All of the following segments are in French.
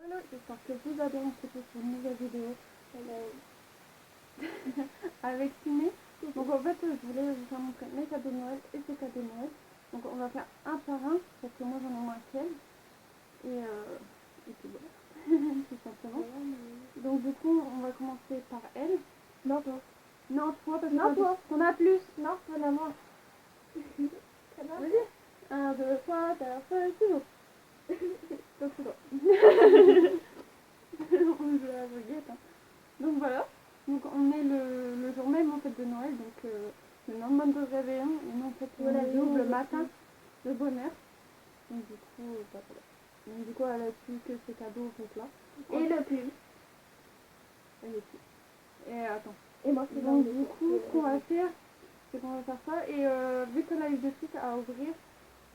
Hello, j'espère que vous allez bien. On se retrouve pour une nouvelle vidéo avec Ciné. Donc en fait, je voulais vous faire montrer mes cadeaux de Noël et ces cadeaux de Noël. Donc on va faire un par un parce que moi j'en ai moins qu'elle. Et puis voilà, tout simplement. Donc du coup, on va commencer par elle. Non, toi. Non, toi parce Non, que toi. t'en as plus. Non, toi, la moi. Vas-y. 1, 2, 3, 4, 5, 6 jours. Donc c'est toi. On joue à la baguette. Hein. Donc voilà. Donc on est le jour même en fait de Noël, donc le lendemain de réveillon, et nous en fait on les ouvre le matin de bonne heure. Donc du coup, bah, voilà. Donc du coup elle a su que ces cadeaux sont là. Et le pull. Et attends. Et moi c'est donc du coup ce qu'on va faire, c'est qu'on va faire ça, et vu qu'elle a eu des trucs à ouvrir,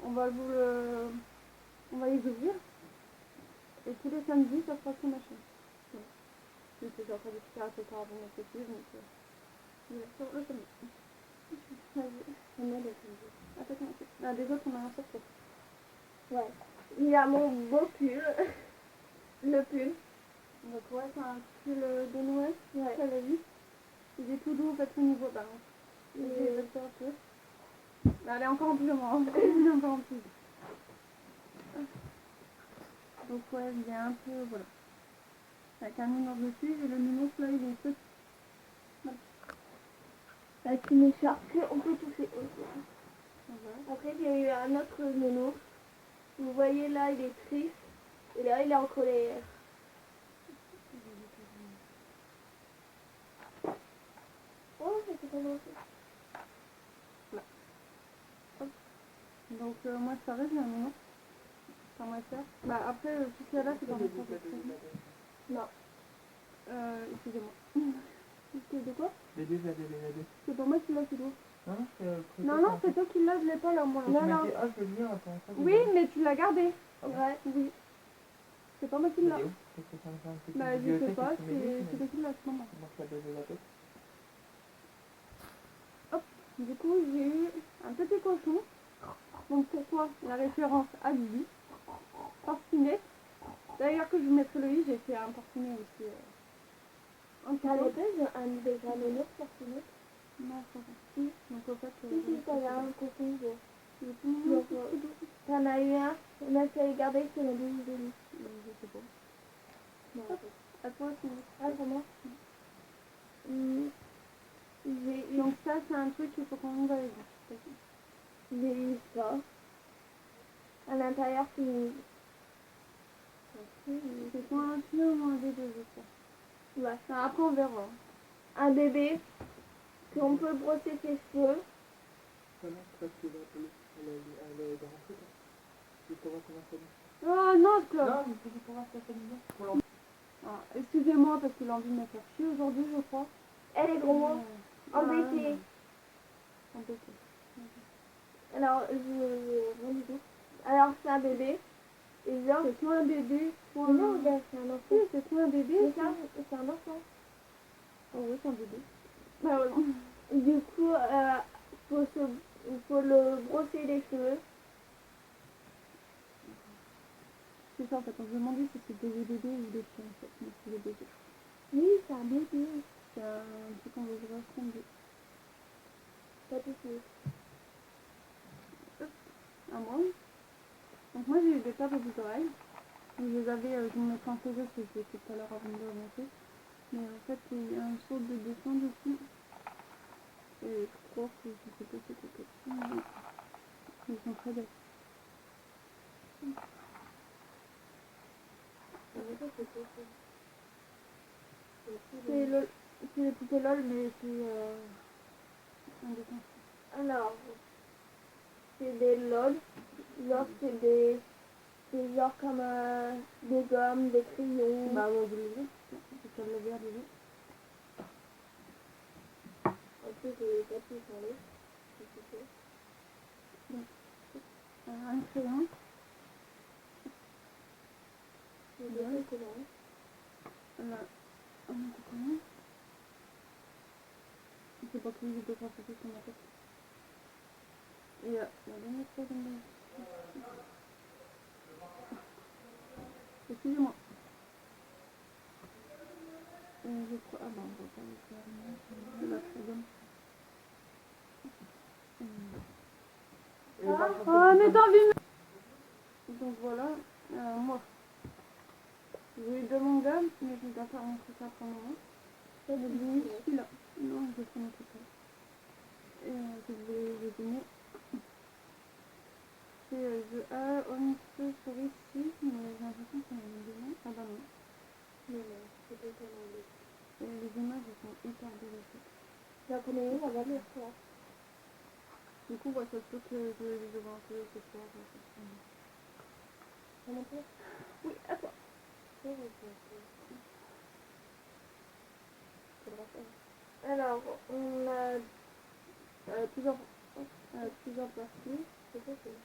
on va les ouvrir. Et tous les samedis ça sera sur ma chaîne. Voilà. Je sais déjà faire des trucs à préparer avant de mettre dessus, donc sur le samedi. Ah, des autres, on a un sur toi. Ouais. Il y a mon beau pull. Le pull. Donc, ouais, c'est un pull de Noël. Ouais. Ça l'a vu. Il est tout doux, en fait, au niveau. Bah, je vais le faire un peu. Bah, elle est encore en plus, moi. Elle est encore en plus. Donc, ouais, il est un peu. Voilà. Avec un numéro dessus, et le numéro, là, il est petit. Voilà. Avec une écharpe on peut toucher aussi. Voilà. Après, il y a eu un autre nounours. Vous voyez là, il est triste. Et là, il est en colère. Oh, c'est commencé. Là. Hop. Donc, moi, ça reste, j'ai un numéro. Par ma soeur. Bah, après, tout ce qu'il y a là, c'est dans ma soeur. Non. Excusez-moi. De quoi? Les deux. C'est pas moi qui l'a, c'est toi. Non, Non, c'est toi qui l'as, je l'ai pas là, moi. Non, non. Ah, je veux bien, attends. Oui, mais tu l'as gardé. Ah bon? Ouais, oui. C'est pas moi qui l'a. Qu'est-ce que ça me fait un petit Bah, je sais pas, c'est toi qui l'a, c'est pas moi. Moi, je l'ai la tête. Hop, du coup, j'ai eu un petit cochon. Donc, pourquoi la référence à Bibi? Porcinet. D'ailleurs, que je vous mettrai le i, j'ai fait un porcinet aussi. En T'as cadeau. les un des nounours pour finir? Non, ça va. Si, donc en fait. Si, t'avais un cochon. Il est tout mignon, c'est tout doux. T'en as eu un, on a fait garder sur le bout de lui. Je sais pas. Non, À toi, c'est ah, vraiment. J'ai eu, donc ça, c'est un truc qu'il faut qu'on nous aille. j'ai eu ça. À l'intérieur, C'est soit un fille ou un bébé, je crois. ouais. Enfin, après, on verra. Un bébé, qu'on peut brosser ses cheveux. Comment ça, tu vas appeler? Elle est dans un truc, hein. Tu peux voir comment ça dit. Oh non, Claude. Non, mais tu peux voir ce que ça dit. Ah, excusez-moi parce qu'il a envie de me faire chier aujourd'hui, je crois. Elle est gros, embêtée. Embêtée. Alors, rien du tout. Alors, c'est un bébé. Et genre, C'est soit un bébé, soit mais non, un... regarde, c'est un enfant. Oui, c'est soit un bébé, Mais soit... ça, c'est un enfant. Oh oui, c'est un bébé. Bah voilà. Du coup, faut le brosser les cheveux. C'est ça, en fait, on se demandait si c'était des bébés ou des filles, en fait. Mais c'est des bébés. Oui, c'est un bébé. C'est un truc qu'on veut répondre. Pas de soucis. À moi. Donc moi, j'ai eu des paires de boucles d'oreilles. Je les avais, je me mettrai en photo parce que je l'ai fait tout à l'heure avant de remonter. Mais en fait, il y a un saut de dessin dessus. Et je crois que je sais pas si c'est quelque chose. Mais ils sont très belles. C'est les poupées LOL, mais c'est un dessin. Alors, c'est des LOL. Genre, c'est genre comme des gommes, des crayons. Bah ouais, vous les avez. C'est sur le verre déjà. En plus, j'ai pas pu parler. Un crayon. J'ai déjà fait là. Là, un autre crayon. C'est pas que lui, je peux faire ça sur ma tête. Et la dernière fois, Excusez-moi. quoi. Ah bah on va pas le faire. La très bonne. Ah mais t'as vu. Donc voilà, moi. J'ai eu deux mangas, mais je ne vais pas montrer ça pour le moment. Ça, Mais j'ai mis celui-là. Non, je vais pas montrer ça. Et je vais résumer. C'est The Honest Story 6, mais j'ai l'impression que c'est un nom. Ah bah non. Non, c'est pas ça, non. Et les images elles sont hyper belles. La première, on va lire quoi. Du coup, ouais, ça se peut que je les ai un peu ce soir. Ça m'intéresse. Oui, à toi. Alors, on a plusieurs parties. C'est ça, c'est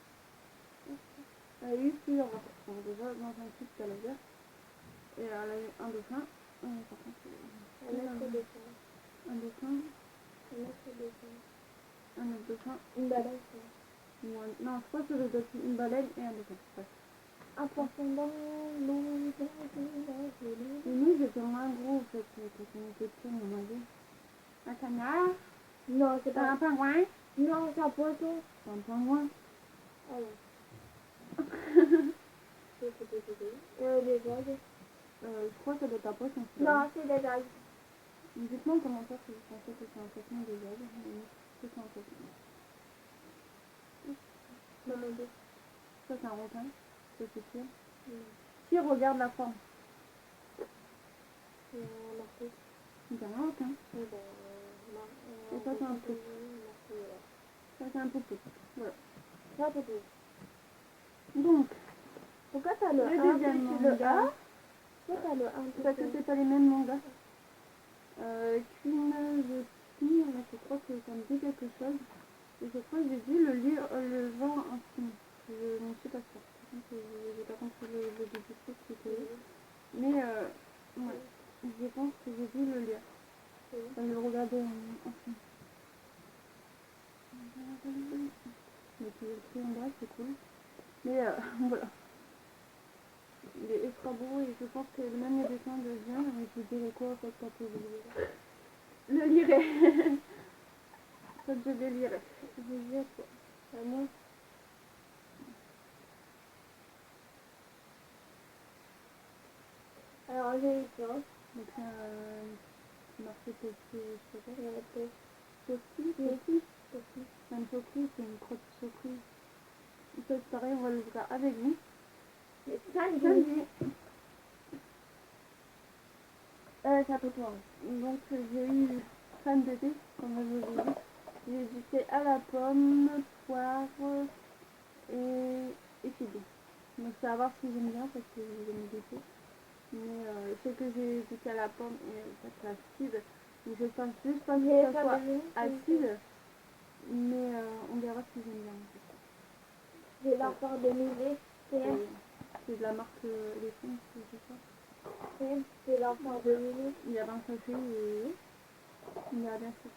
Elle a eu plusieurs parties. Donc déjà, dans un clip, elle a guerre. Et elle a eu un dauphin. Par contre, un autre dessin. un dauphin, Un autre dessin. un autre dauphin. Une balance. Non, je crois que c'est une baleine et un dauphin. Ouais. Un poisson dans l'eau. Et nous, j'étais moins gros, en fait, quand on était petits, on m'a dit. Un canard, Non, c'est pas un pingouin. Non, c'est un poisson. C'est un pingouin. Ah ouais. Des vagues. Je crois que ça doit être un poisson. Non, c'est des vagues. Dites-moi en commentaire si vous pensez que c'est un poisson ou des algues. C'est un poisson. Non, non, deux. Ça, c'est un requin. Ça, c'est sûr. Si, regarde la forme. Un marteau. C'est un requin. Et ben, Et ça, c'est un poulet. Ça, c'est un poupou. Voilà. C'est un poupou. Donc, Pourquoi t'as le le 1 deuxième plus le manga. A? Pourquoi t'as le 1 plus Parce que c'est pas les mêmes mangas. Queen the King, je crois que ça me dit quelque chose. Et je crois que j'ai dû le lire, le vent en film. Je ne suis pas sûre. Par contre, j'ai pas compris le début du truc qui était. Mais ouais, je pense que j'ai dû le lire. Enfin, je le regardais en film. Mais puis le prix en bref, c'est cool. Mais voilà. Il est extra beau et je pense que même les dessins de bien, mais je vous dirai quoi en fait quand je le lirai. Quand je le lirai. Je vais dire quoi. Moi. Alors, j'ai eu peur. Donc c'est un marché petit, je sais pas. Petit. C'est une surprise, c'est une grosse surprise. Ça c'est pareil, on va le voir avec vous. Mais samedi. C'est à peu près. Donc j'ai eu fan d'été, comme je vous ai dit. J'ai du thé à la pomme, poire et figue. Donc c'est à voir si j'aime bien parce que j'aime des thés. Mais je sais que j'ai du thé à la pomme et ça c'est acide. Donc je pense juste pas que ça soit acide. Mais on verra si j'aime bien. J'ai la part de musée. C'est de la marque Elephant, je sais pas. C'est l'enfant de Mimi. Il y a 20 sachets et il y a bien sûr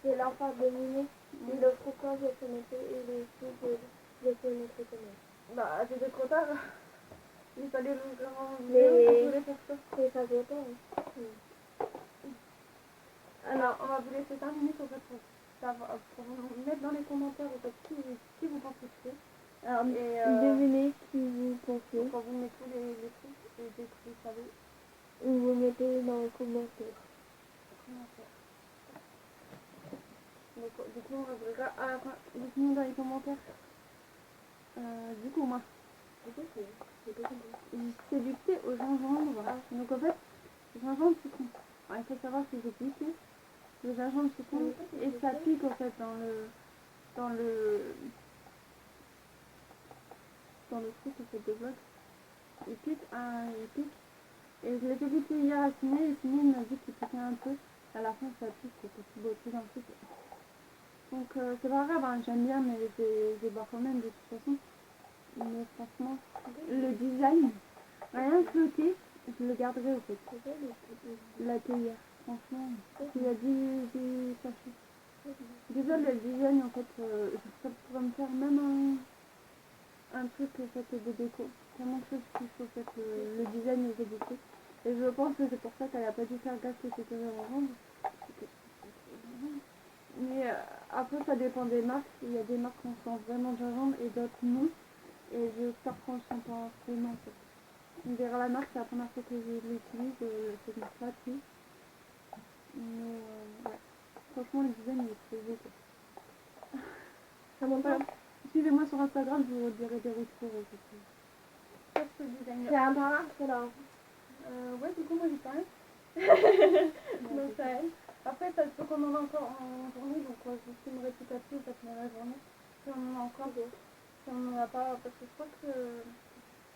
C'est l'enfant de Mimi. Et le pourquoi je connaissais et les filles je connaissais quand même. Bah c'était trop tard. Il fallait le grand Mais pour ça. c'est pas longtemps. Alors on va vous laisser terminer sur votre pour vous mettre dans les commentaires en fait, qui vous pensez que c'est. Alors, Et devinez qui vous pensez. quand vous mettez les trucs et dès que vous savez Ou vous mettez dans les commentaires. comment faire. Donc, du coup on verra à la fin. Dites-nous dans les commentaires. Du coup moi. C'est du thé au gingembre. Donc en fait, gingembre citron. Alors, il faut savoir que j'ai goûté le gingembre citron et ça pique en fait dans le truc en fait de bloc. Il pique. Et je l'ai fait goûter hier à Ciné et Ciné m'a dit qu'il piquait un peu. À la fin ça pique, c'est tout beau tout d'un coup. Donc c'est pas grave, hein, j'aime bien mais j'ai boire quand même de toute façon. Mais franchement, le design, rien que le thé, je le garderai au fait. La théière, franchement, il y a 10 sachets. Déjà le design en fait, ça pourrait me faire même un truc en fait de déco. Tellement que je kiffe en fait le design et les déco. Et je pense que c'est pour ça qu'elle a pas dû faire gaffe que c'était gingembre. Mais après, ça dépend des marques. Il y a des marques qu'on sent vraiment de gingembre et d'autres non. Et j'espère qu'on ne sent pas vraiment en fait. On verra la marque, c'est la première fois que je l'utilise, cette marque-là, puis. Mais ouais. Franchement, le design il est très beau quoi. Ça monte Voilà. pas. Suivez-moi sur Instagram, je vous dirai des retours. Sur ce design. C'est un parrain, c'est là. Ouais, du coup, moi j'ai parlé. Donc ça aide. Après, ça se peut qu'on en a encore en journée, donc je filmerai petit à petit, ça la journée. Si on en a encore, si on n'en a pas, parce que je crois que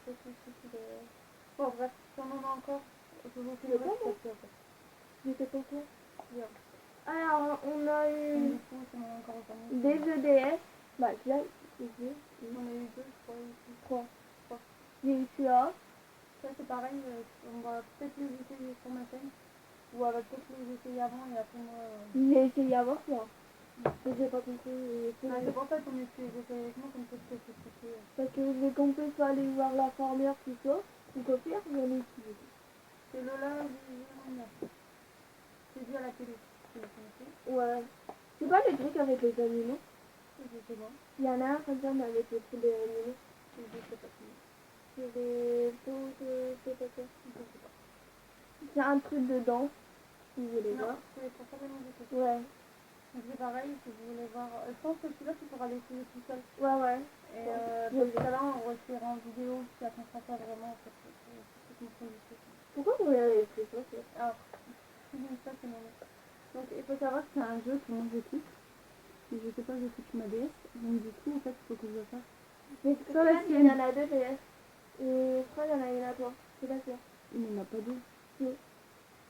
c'est celui qui est... Bon, bref, si on en a encore, je vous filmerai petit à petit. J'étais pas quoi. Bien. Alors, on a Et eu du coup, si on en a encore en journée, des EDF. Bah, là, on a eu deux, je crois, ici. 3. J'ai eu celui-là. Ça, c'est pareil, on va peut-être les essayer sur ma chaîne. Ou elle va peut-être les essayer avant et après moi... J'ai essayé avant moi. Mais j'ai pas compris. C'est pour ça qu'on essaie d'essayer avec moi, comme ça je peux t'expliquer. Parce que j'ai compris qu'il fallait voir la formule tout ça. Ou copier, j'en ai utilisé. C'est Lola Vision. C'est dit à la télé. Si vous connaissez. Ouais. C'est pas le truc avec les animaux. Je sais pas. Il y en a un comme ça, mais avec les trucs des animaux. Je sais pas. C'est des choses, je sais pas quoi. Je sais pas. C'est un truc dedans. Si vous voulez Non, voir. c'est pour ça la musique. Ouais. Donc c'est pareil, si vous voulez voir. Je pense que celui-là, tu pourras l'essayer tout seul. Ouais, ouais. Et Je parce vais. que là, on refait en vidéo si ça comprend pas vraiment. En fait, c'est une position. Pourquoi vous l'avez fait ça Alors, ça c'est mon. Donc il faut savoir que c'est un jeu que moi j'écoute. Et je sais pas, j'écoute ma DS. Donc du coup, en fait, il faut que je le fasse. Mais Sur la il y en a deux PS. Et je crois qu'il y en a une à toi. C'est pas sûr. Il n'y en a pas deux. Si.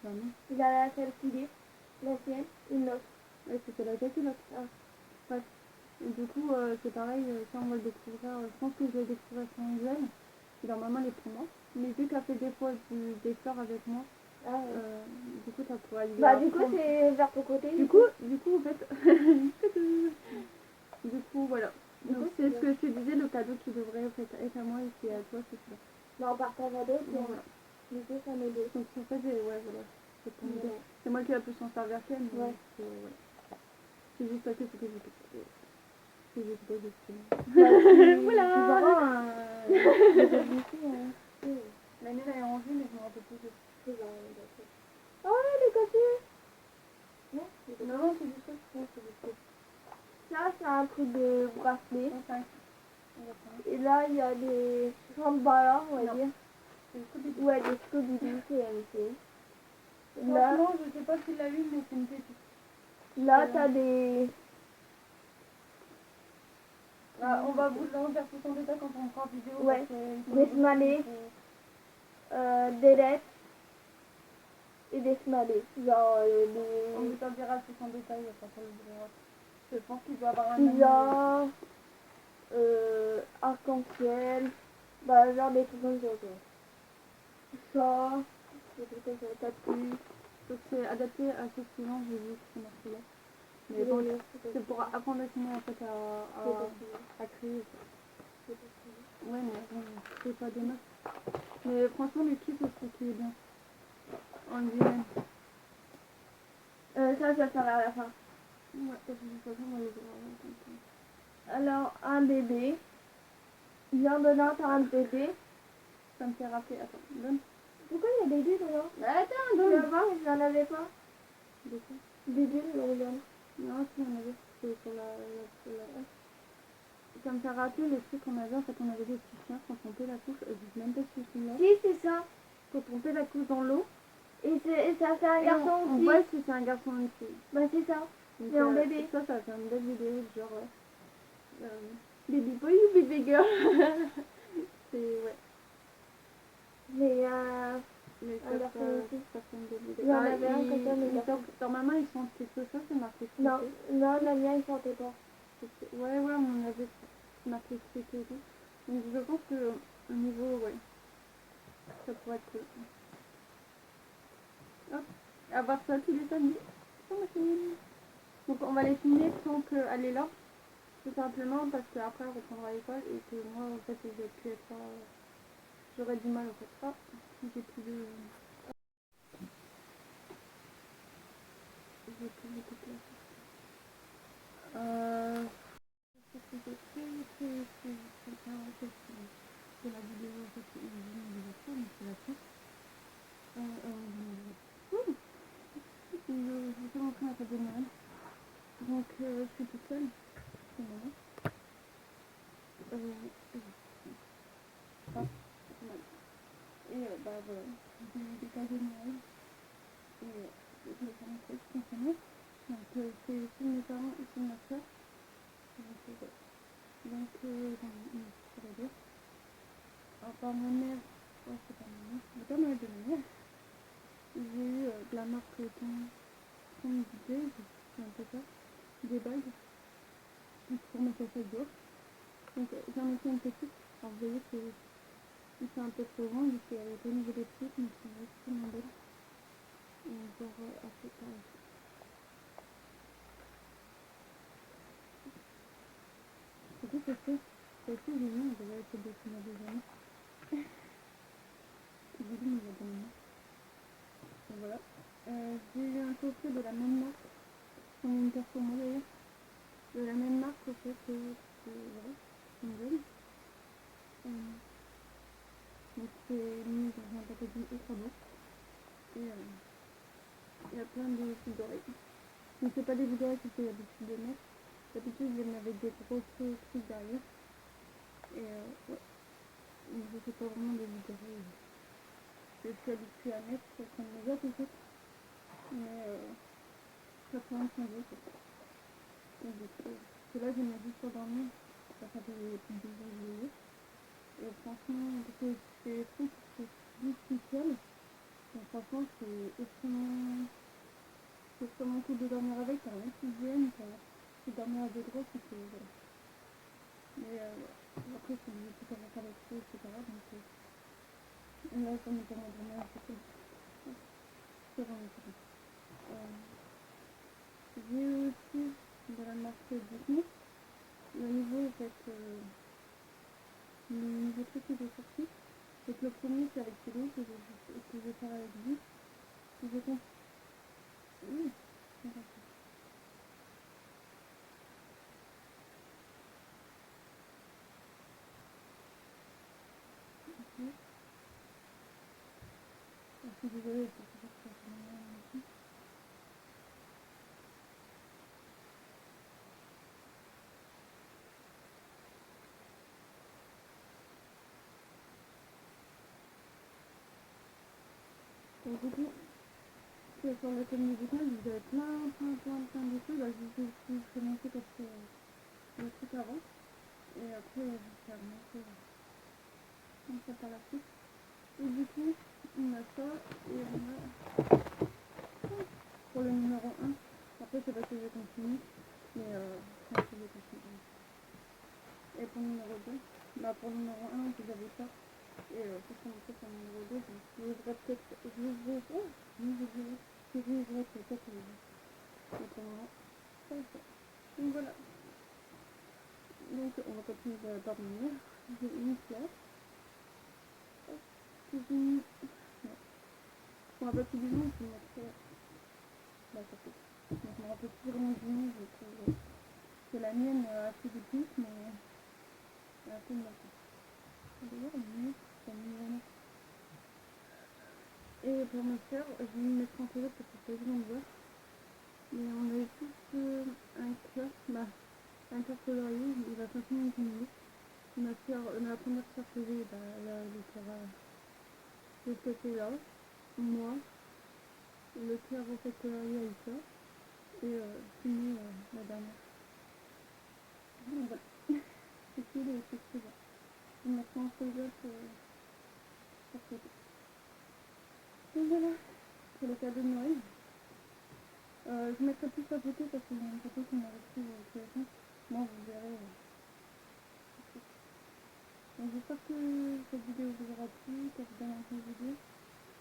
Bah non. Il y a celle qui dit, la sienne, une autre. Ouais, c'était la tête là. Ah. Ouais. Et du coup, c'est pareil, ça on va le découvrir. Je pense que je vais le découvrir sans Angèle, qui normalement elle est pour moi. Mais vu qu'elle fait des fois des fleurs avec moi, Ah ouais. du coup, ça pourra lui Bah du coup apprendre. c'est vers ton côté. Du coup, en fait, du coup, voilà. Du Donc coup, c'est c'est ce que je te disais, le cadeau qui devrait en fait, être à moi et qui est à toi, c'est ça. Bah on partage à deux, puis Donc, voilà. du coup ça nous deux. Donc en fait, ouais, voilà. C'est pour m'aider. Ouais. C'est moi qui va plus s'en servir qu'elle, mais Ouais. c'est juste parce que c'est que je c'est juste pas juste. Bah, Voilà. Tu verras La mienne elle est en vue, mais je me rappelle plus de Oh elle est cassée. Non, non, c'est du truc, c'est du truc. Ça c'est un truc de bracelet. 5. Et là il y a des chamballas on va Non. dire. C'est le truc du Ouais des Scooby-Doo CMC. Là, franchement, je sais pas s'il l'a eu, mais c'est une pépite. là t'as des... Ah, on va vous en faire plus en détail quand on fera vidéo. Ouais. Parce que Des smalés. Des lettres et des smalés. Genre on des... vous en dira plus en détail quand on le verra. Je pense qu'il doit avoir un Genre... arc-en-ciel. Bah genre des trucs comme ça quoi. Ça... Des trucs comme ça. Tapis. Donc c'est adapté à ce suivant, j'ai vu ce marché là. Mais bon, c'est pour apprendre à dessiner en fait à créer. Ouais, mais bon, c'est pas des masques. Mais franchement, le kit, c'est ce qui est bien. En lui-même. Ça sera à la fin. Ouais, de toute façon, on va les voir. Alors, un bébé. Bien dedans, t'as un bébé. Ça me fait rappeler. Attends, donne. Pourquoi il y a des bulles dedans? Attends, Tu vas donne. voir, il n'en avait pas. De quoi? Des bulles, regarde. Non, si, on avait. C'est sur la. Ça me fait rappeler le truc qu'on avait. En fait, on avait des petits chiens quand on la couche. Je sais même pas si c'est là. Si, c'est ça. Quand on fait la couche dans l'eau. Et ça fait un garçon on aussi. voit si c'est un garçon ou une fille. Bah, c'est ça. Donc, C'est un bébé. Ça fait une belle vidéo, genre. Baby boy ou baby girl. C'est. Ouais. Mais Mais un garçon aussi. ça fait une belle vidéo. Il y en avait un comme ça, mais garçon. Normalement, ils sont quelque chose, c'est marqué. Non, non, la mienne, il sentait pas. Ouais, on avait marqué c'était et tout. Donc je pense que au niveau, ouais, ça pourrait être cool. Hop, à voir ça tous les samedis. Sur ma chaîne. Donc on va les filmer tant qu'elle est là. Tout simplement parce qu'après elle reprendra l'école et que moi en fait je vais plus être là. J'aurais du mal en fait. Ah, j'ai plus de... veux tout vous déplacer. C'est la vidéo en fait, c'est une vidéo, mais c'est la suite. Je vais te montrer ma table de Noël. Donc je suis toute seule, c'est moi. Et bah voilà, j'ai eu des cadeaux de Noël. Et je vais faire montrer ce qu'on fait. Donc c'est ici mes parents, ici ma soeur. Donc ça va dire. À part ma mère, oh c'est pas ma mère, c'est pas mal de ma mère. J'ai eu de la marque Tom Dave, c'est un peu ça, des bagues pour mettre à chaque jour. Donc j'en ai fait une petite, alors vous voyez c'est un peu trop grand, vu qu'elle est au niveau des pieds, mais c'est extrêmement belle. Et genre assez pareil. C'est tout c'est aussi génial, on devrait essayer de dessiner des amis. J'ai dit mes abonnements. Et voilà. J'ai eu un coffret de la même marque, on a une carte pour moi d'ailleurs, de la même marque au fait que voilà, une bonne. Donc c'est mis dans un packaging ultra beau. Et il y a plein de boucles d'oreilles. Mais c'est pas des boucles d'oreilles que j'ai l'habitude de mettre. D'habitude je les mets avec des gros trucs derrière. Et ouais. Donc je fais pas vraiment des boucles d'oreilles. Je suis habituée à mettre comme mes autres en fait. Mais ça peut en changer quoi. Et du coup, parce que là je mets juste pour dormir. Ça fait des petites boucles. Et franchement, parce que c'est des trucs qui sont difficiles. Donc franchement, c'est extrêmement cool de dormir avec, t'as rien qui vienne, tu dormir à deux droits, c'est que voilà. Mais après, c'est des trucs à faire avec eux, etc. Donc là, ça me permet de dormir un peu comme ça. C'est vraiment cool. J'ai aussi de la marque Disney. Le niveau, en fait, le nouveau truc que j'ai sorti. Donc le premier, c'est avec Céline que je vais faire avec lui. Je compte. Oui, c'est ça. Je suis désolée, c'est pour ça que ça. Donc du coup, sur le thème musical, vous avez plein de choses. Là, je vais commencer parce que le truc avant. Et après, je vais faire monter comme ça par la suite. Et du coup, on a ça. Et on a pour le numéro 1. Après, c'est pas que je continue. Mais je vais continuer. Et pour le numéro 2, bah pour le numéro 1, vous avez ça. Et pour commencer pour le numéro 2, je l'ouvrirai peut-être. Je l'ouvrirai peut-être le 2. Mais pour le moment, c'est ça. Donc voilà. Donc on va continuer à dormir. J'ai une fleur. J'ai mis... Ouais. Je me rappelle plus du nom, je vais mettre... Bah ça fait. Donc je me rappelle plus vraiment du nom, je trouve que la mienne a fait des pics, mais elle a fait de la tête. D'ailleurs, elle est c'est mignonne. Et pour ma soeur, je vais me mettre en télé parce que c'est pas évident de voir. Mais on avait tous un cœur, bah, un cœur colorié, il va 5 minutes et demie. Ma soeur, la première soeur que j'ai, bah, elle a le cœur de ce côté-là. Moi, le cœur au fait colorié avec ça. Et fini la dernière. Donc voilà. C'est tout les trucs que j'ai. Je vais mettre en télé pour côté. Donc voilà, c'est le cadeau de Noël. Je mettrai plus à côté parce qu'il y a une photo qui m'a reçue au téléphone. Moi, vous verrez. Donc j'espère que cette vidéo vous aura plu, qu'elle vous donne envie de vidéo.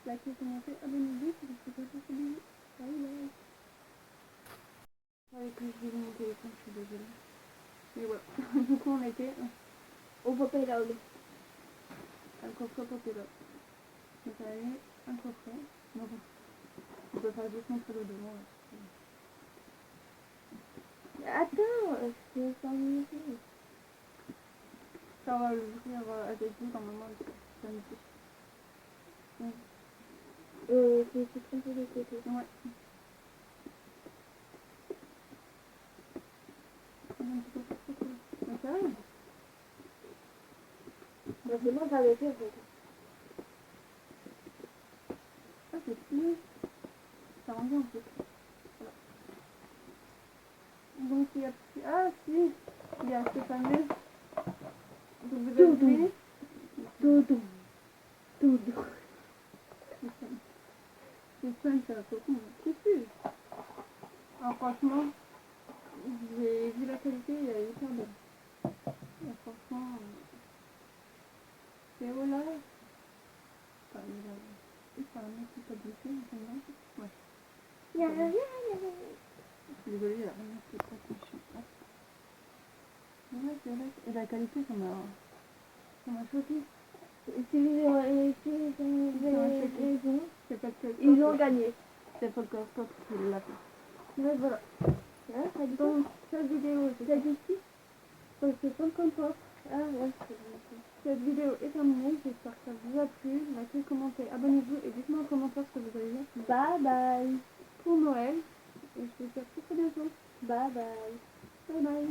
Likez, commentez, abonnez-vous si vous ne pas faire ce vidéo. Bye bye. Avec que je vais mon téléphone, je suis désolée. Mais voilà. Du coup, on était au Popeylogue. Un coffret Popeylogue. Donc, elle a eu un coffret. Donc, on peut faire juste montrer le devant. Attends, c'est 5 minutes. Ça on va l'ouvrir avec vous normalement samedi. C'est très peu de côté. Ouais. Mais ça va. Bah, c'est moi qui avais fait, en fait. Ah, c'est fini. Ça rend bien en fait. Voilà. Donc il y a... Ah si, il y a ce fameux... Donc vous avez vu Doudou. Doudou. c'est simple, c'est un cocon. Qu'est-ce que c'est? Alors franchement, j'ai vu la qualité, elle est hyper belle. Et franchement, c'est haut là. Enfin, c'est un mec qui peut glisser, j'aime bien. Ouais. Je suis désolée, il y a rien qui est très chiant. Ouais, c'est vrai. Et la qualité, ça m'a choqué. C'est pas que Ils ont gagné. c'est pas que Scott qui l'a fait. Mais voilà. Hein, ça dit quoi? Donc, cette vidéo, Ça dit qui? c'est pas comme ça. Ah ouais, c'est bon. Cette vidéo est terminée. J'espère que ça vous a plu. Likez, commentez, abonnez-vous et dites-moi en commentaire ce que vous avez vu Bye bye. pour Noël. Et je vous dis à très bientôt. Bye bye. Bye bye.